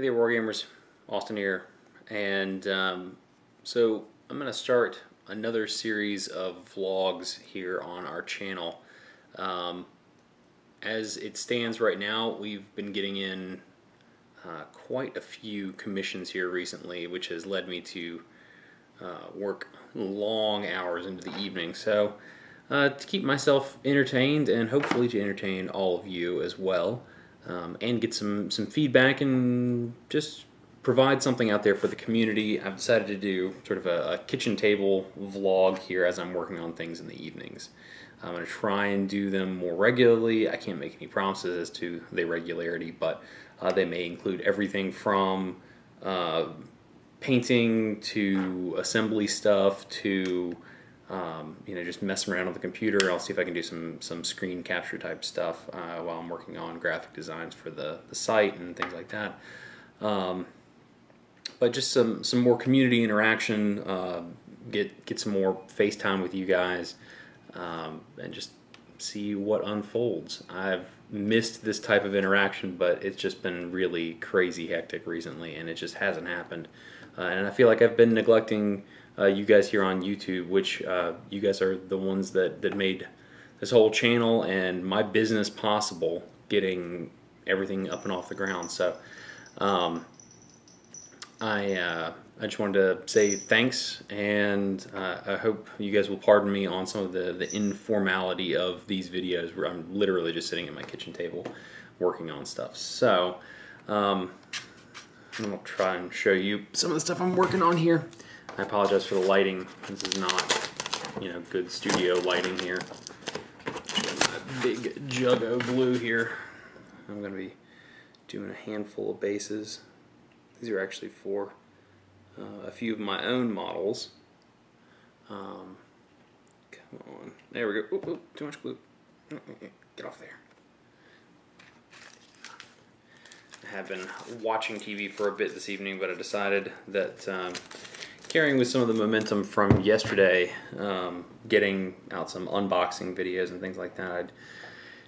Hey there, Wargamers. Austin here, and so I'm going to start another series of vlogs here on our channel. As it stands right now, we've been getting in quite a few commissions here recently, which has led me to work long hours into the evening. So to keep myself entertained and hopefully to entertain all of you as well, and get some feedback and just provide something out there for the community, I've decided to do sort of a kitchen table vlog here as I'm working on things in the evenings. I'm going to try and do them more regularly. I can't make any promises as to the regularity, but they may include everything from painting to assembly stuff to just messing around on the computer. I'll see if I can do some screen capture type stuff while I'm working on graphic designs for the site and things like that. But just some more community interaction, get some more FaceTime with you guys, and just see what unfolds. I've missed this type of interaction, but it's just been really crazy hectic recently, and it just hasn't happened. And I feel like I've been neglecting you guys here on YouTube, which you guys are the ones that made this whole channel and my business possible, getting everything up and off the ground. So I just wanted to say thanks, and I hope you guys will pardon me on some of the informality of these videos where I'm literally just sitting at my kitchen table working on stuff. So I'm going to try and show you some of the stuff I'm working on here. I apologize for the lighting. This is not, good studio lighting here. Got my big jug of glue here. I'm going to be doing a handful of bases. These are actually for a few of my own models. Come on. There we go. Ooh, too much glue. Get off there. I have been watching TV for a bit this evening, but I decided that carrying with some of the momentum from yesterday, getting out some unboxing videos and things like that, I'd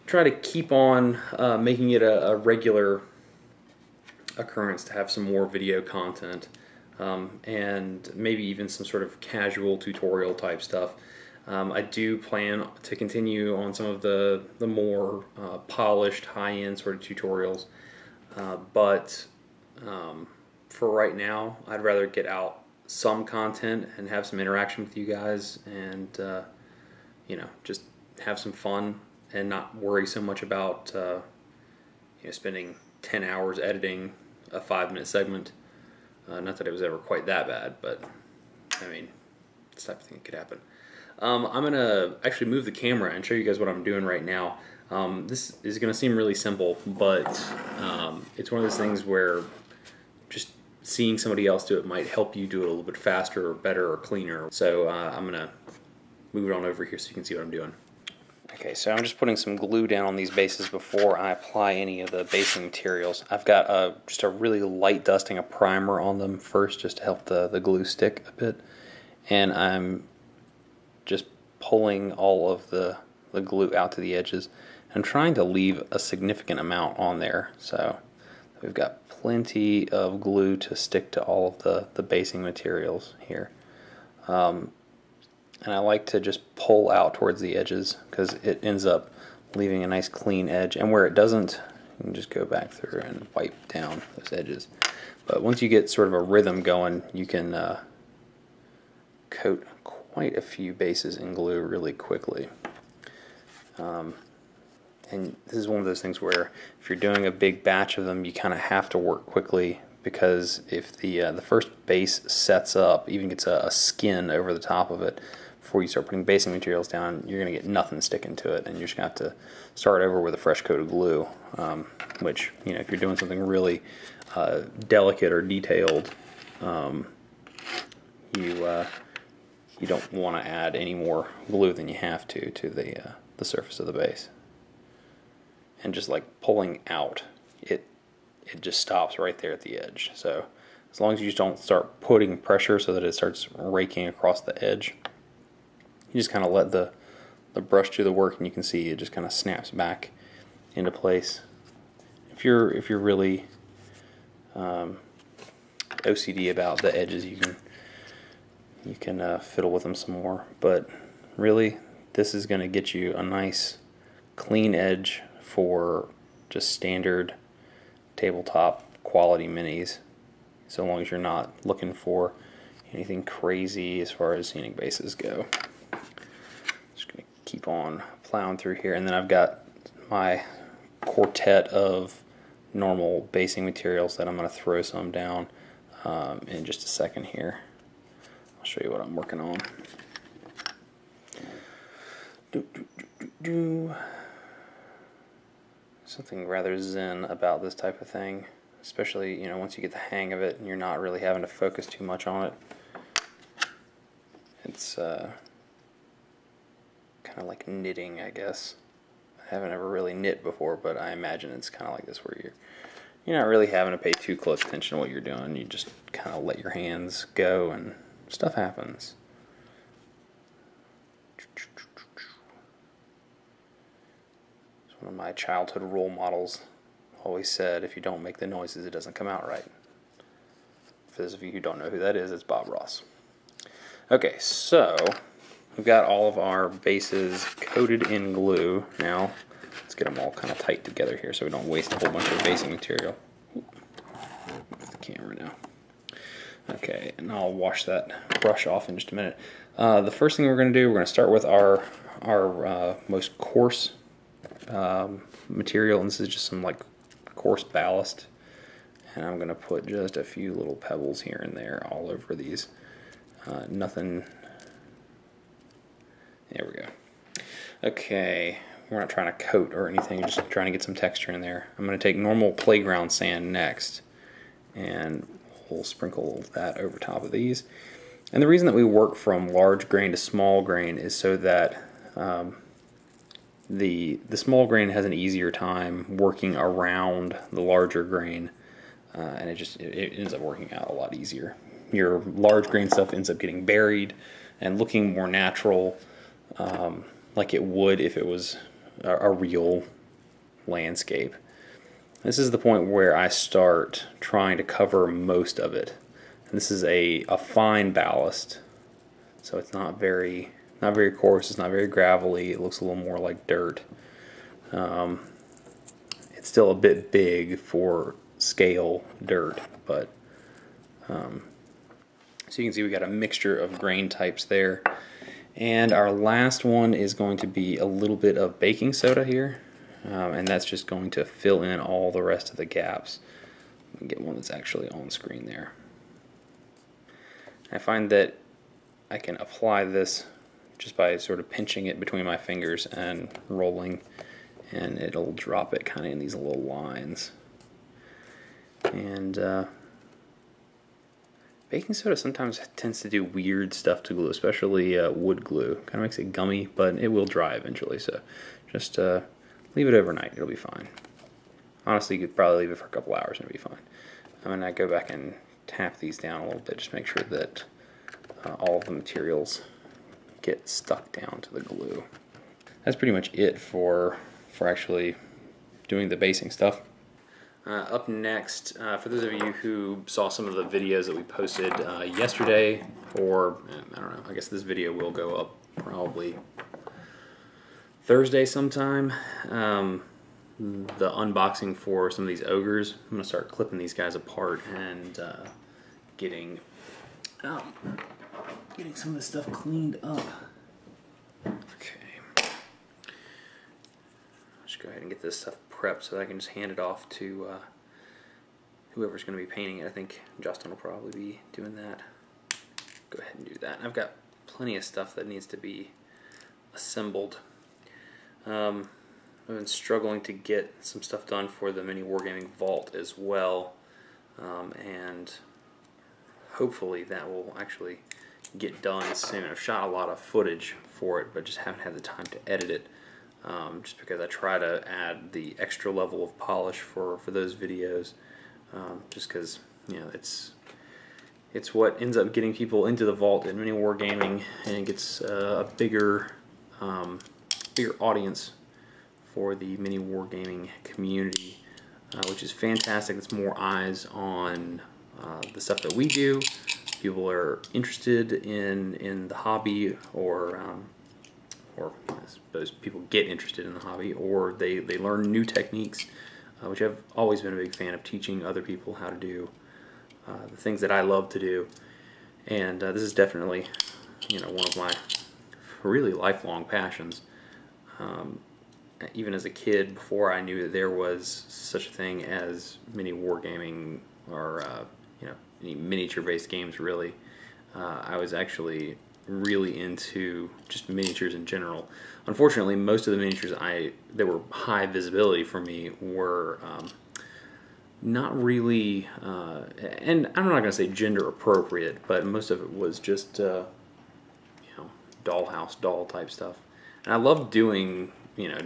try to keep on making it a regular occurrence to have some more video content, and maybe even some sort of casual tutorial type stuff. I do plan to continue on some of the more polished, high-end sort of tutorials, but for right now, I'd rather get out some content and have some interaction with you guys, and just have some fun and not worry so much about spending 10 hours editing a 5-minute segment. Not that it was ever quite that bad, but I mean, this type of thing could happen. I'm gonna actually move the camera and show you guys what I'm doing right now. This is gonna seem really simple, but it's one of those things where just seeing somebody else do it might help you do it a little bit faster or better or cleaner. So I'm gonna move it on over here so you can see what I'm doing. Okay, so I'm just putting some glue down on these bases before I apply any of the basing materials. I've got just a really light dusting of primer on them first, just to help the glue stick a bit. And I'm just pulling all of the glue out to the edges. I'm trying to leave a significant amount on there, so we've got plenty of glue to stick to all of the basing materials here. And I like to just pull out towards the edges because it ends up leaving a nice clean edge. And where it doesn't, you can just go back through and wipe down those edges. But once you get sort of a rhythm going, you can coat quite a few bases in glue really quickly. And this is one of those things where if you're doing a big batch of them, you kind of have to work quickly, because if the first base sets up, even gets a skin over the top of it, before you start putting basing materials down, you're going to get nothing sticking to it, and you're just going to have to start over with a fresh coat of glue, which, if you're doing something really delicate or detailed, you don't want to add any more glue than you have to the surface of the base. And just like pulling out, it just stops right there at the edge. So as long as you just don't start putting pressure so that it starts raking across the edge, you just kind of let the brush do the work, and you can see it just kind of snaps back into place. If you're really OCD about the edges, you can fiddle with them some more. But really, this is going to get you a nice clean edge for just standard tabletop quality minis, so long as you're not looking for anything crazy as far as scenic bases go. Just going to keep on plowing through here, and then I've got my quartet of normal basing materials that I'm going to throw some down in just a second here. I'll show you what I'm working on. Something rather zen about this type of thing, especially, you know, once you get the hang of it and you're not really having to focus too much on it. It's kind of like knitting, I guess. I haven't ever really knit before, but I imagine it's kind of like this, where you're not really having to pay too close attention to what you're doing. You just kind of let your hands go and stuff happens. One of my childhood role models always said, if you don't make the noises, it doesn't come out right. For those of you who don't know who that is, it's Bob Ross. Okay, so we've got all of our bases coated in glue. Now, let's get them all kind of tight together here so we don't waste a whole bunch of basing material. Move the camera now. Okay, and I'll wash that brush off in just a minute. The first thing we're going to do, we're going to start with our most coarse material, and this is just some like coarse ballast, and I'm going to put just a few little pebbles here and there all over these. Nothing. There we go. Okay, we're not trying to coat or anything, just trying to get some texture in there. I'm going to take normal playground sand next, and we'll sprinkle that over top of these. And the reason that we work from large grain to small grain is so that the small grain has an easier time working around the larger grain, and it ends up working out a lot easier. Your large grain stuff ends up getting buried and looking more natural, like it would if it was a real landscape. This is the point where I start trying to cover most of it. And this is a fine ballast, so it's not very coarse, it's not very gravelly, it looks a little more like dirt. It's still a bit big for scale dirt, but so you can see we got a mixture of grain types there. And our last one is going to be a little bit of baking soda here, and that's just going to fill in all the rest of the gaps. Let me get one that's actually on screen there. I find that I can apply this just by sort of pinching it between my fingers and rolling, and it'll drop it kind of in these little lines. And baking soda sometimes tends to do weird stuff to glue, especially wood glue. Kind of makes it gummy, but it will dry eventually, so just leave it overnight, it'll be fine. Honestly, you could probably leave it for a couple hours and it'll be fine. I'm going to go back and tap these down a little bit, just make sure that all of the materials get stuck down to the glue. That's pretty much it for actually doing the basing stuff. Up next, for those of you who saw some of the videos that we posted yesterday, or I don't know, I guess this video will go up probably Thursday sometime. The unboxing for some of these ogres. I'm going to start clipping these guys apart and getting some of this stuff cleaned up. Okay. Just go ahead and get this stuff prepped so that I can just hand it off to whoever's going to be painting it. I think Justin will probably be doing that. Go ahead and do that. I've got plenty of stuff that needs to be assembled. I've been struggling to get some stuff done for the Mini Wargaming Vault as well, and hopefully that will actually get done soon. I've shot a lot of footage for it, but just haven't had the time to edit it, just because I try to add the extra level of polish for those videos, just because, you know, it's what ends up getting people into the vault in Mini Wargaming, and it gets a bigger audience for the Mini Wargaming community. which is fantastic. It's more eyes on the stuff that we do. People are interested in the hobby, or I suppose people get interested in the hobby, or they learn new techniques, which I've always been a big fan of, teaching other people how to do the things that I love to do. And this is definitely, one of my really lifelong passions. Even as a kid, before I knew that there was such a thing as mini wargaming, or any miniature-based games, really, I was actually really into just miniatures in general. Unfortunately, most of the miniatures that were high visibility for me were not really, and I'm not going to say gender appropriate, but most of it was just dollhouse, doll type stuff. And I love doing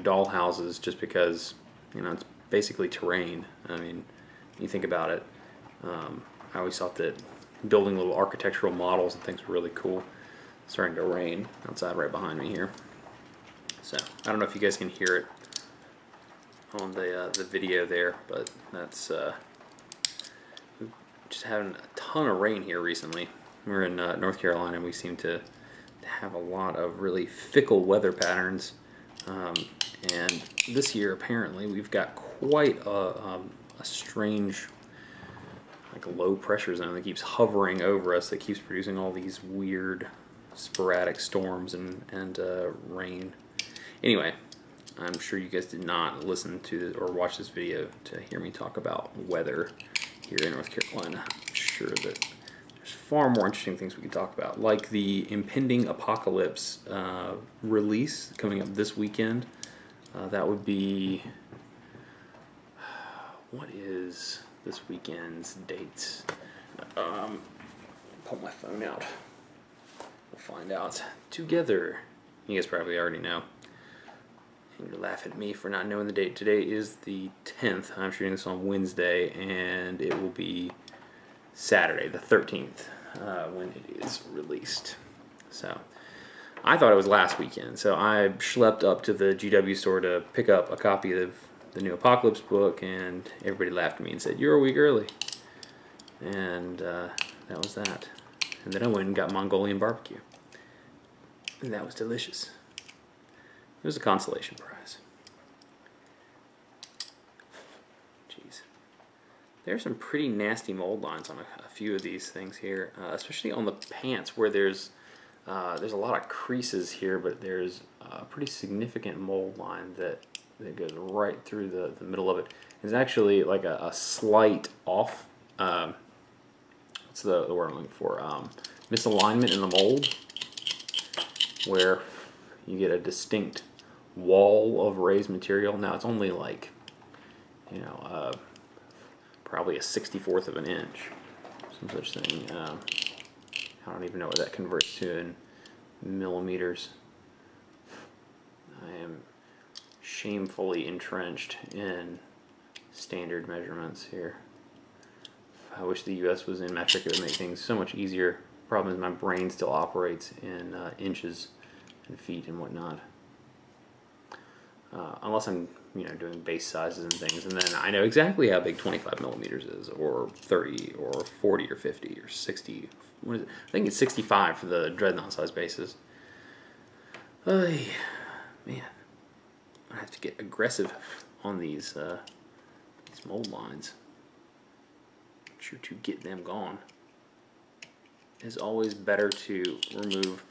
doll houses just because it's basically terrain. I mean, you think about it. I always thought that building little architectural models and things were really cool. It's starting to rain outside right behind me here, so I don't know if you guys can hear it on the video there, but that's we've just having a ton of rain here recently. We're in North Carolina, and we seem to have a lot of really fickle weather patterns, and this year apparently we've got quite a strange, like, low pressure zone that keeps hovering over us, that keeps producing all these weird sporadic storms and rain. Anyway, I'm sure you guys did not listen to or watch this video to hear me talk about weather here in North Carolina. I'm sure that there's far more interesting things we could talk about, like the impending apocalypse release coming up this weekend. That would be, what is this weekend's dates? Pull my phone out. We'll find out together. You guys probably already know. And you're laughing at me for not knowing the date. Today is the 10th. I'm shooting this on Wednesday, and it will be Saturday, the 13th, when it is released. So I thought it was last weekend, so I schlepped up to the GW store to pick up a copy of the new Apocalypse book, and everybody laughed at me and said, "You're a week early." And that was that. And then I went and got Mongolian barbecue, and that was delicious. It was a consolation prize. Jeez. There's some pretty nasty mold lines on a few of these things here, especially on the pants, where there's a lot of creases here, but there's a pretty significant mold line that goes right through the middle of it. It's actually like a slight off, what's the word I'm looking for, misalignment in the mold, where you get a distinct wall of raised material. Now it's only like, probably a 64th of an inch, some such thing. I don't even know what that converts to in millimeters. I am shamefully entrenched in standard measurements here. I wish the US was in metric. It would make things so much easier. Problem is my brain still operates in inches and feet and whatnot. Unless I'm doing base sizes and things, and then I know exactly how big 25 millimeters is, or 30, or 40, or 50, or 60. What is it? I think it's 65 for the dreadnought size bases. Man, I have to get aggressive on these mold lines. Sure to get them gone. It's always better to remove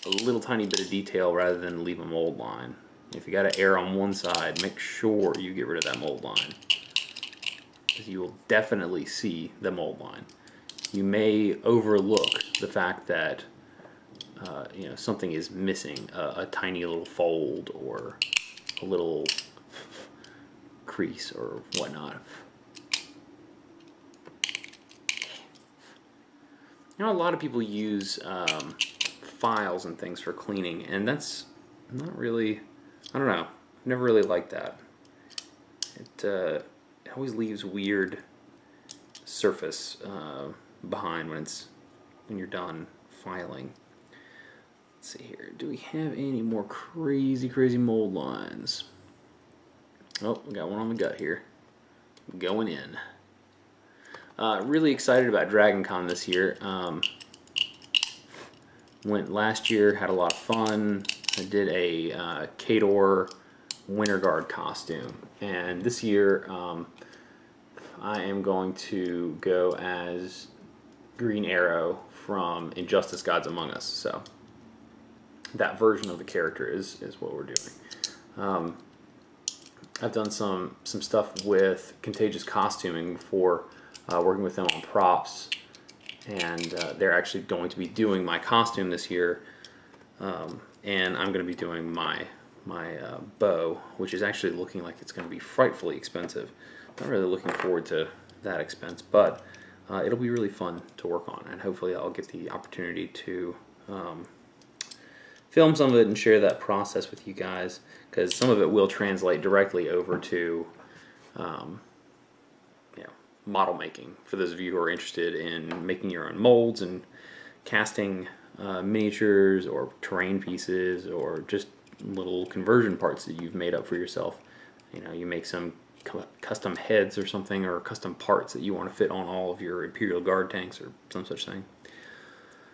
a little tiny bit of detail rather than leave a mold line. If you got to err on one side, make sure you get rid of that mold line, because you will definitely see the mold line. You may overlook the fact that something is missing, a tiny little fold or a little crease or whatnot. A lot of people use files and things for cleaning, and that's not really, I don't know, I've never really liked that. It always leaves weird surface behind when you're done filing. Let's see here, do we have any more crazy mold lines? Oh, we got one on the gut here. going in. Really excited about Dragon Con this year. Went last year, had a lot of fun. I did a Kador Winter Guard costume, and this year I am going to go as Green Arrow from Injustice: Gods Among Us. So that version of the character is what we're doing. I've done some stuff with Contagious Costuming before, working with them on props, and they're actually going to be doing my costume this year, and I'm going to be doing my bow, which is actually looking like it's going to be frightfully expensive. Not really looking forward to that expense, but it'll be really fun to work on, and hopefully I'll get the opportunity to film some of it and share that process with you guys, because some of it will translate directly over to model making for those of you who are interested in making your own molds and casting miniatures or terrain pieces or just little conversion parts that you've made up for yourself. You know, you make some custom heads or something, or custom parts that you want to fit on all of your Imperial Guard tanks or some such thing.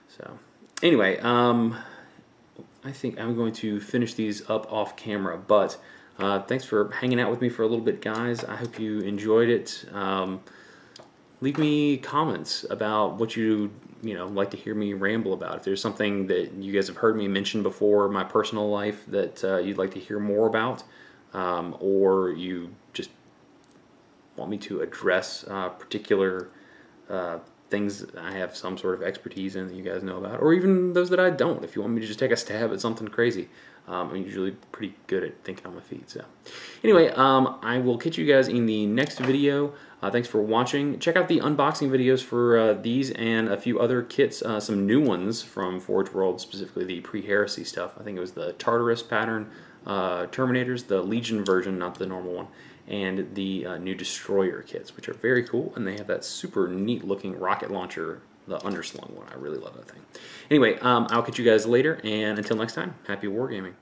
So anyway, I think I'm going to finish these up off camera, but thanks for hanging out with me for a little bit, guys. I hope you enjoyed it. Leave me comments about what you like to hear me ramble about. If there's something that you guys have heard me mention before, my personal life, that you'd like to hear more about, or you just want me to address particular things I have some sort of expertise in that you guys know about, or even those that I don't. If you want me to just take a stab at something crazy, I'm usually pretty good at thinking on my feet. So anyway, I will catch you guys in the next video. Thanks for watching. Check out the unboxing videos for these and a few other kits, some new ones from Forge World, specifically the pre-heresy stuff. I think it was the Tartarus pattern Terminators, the Legion version, not the normal one, and the new Destroyer kits, which are very cool, and they have that super neat looking rocket launcher, the underslung one. I really love that thing. Anyway, I'll catch you guys later, and until next time, happy wargaming.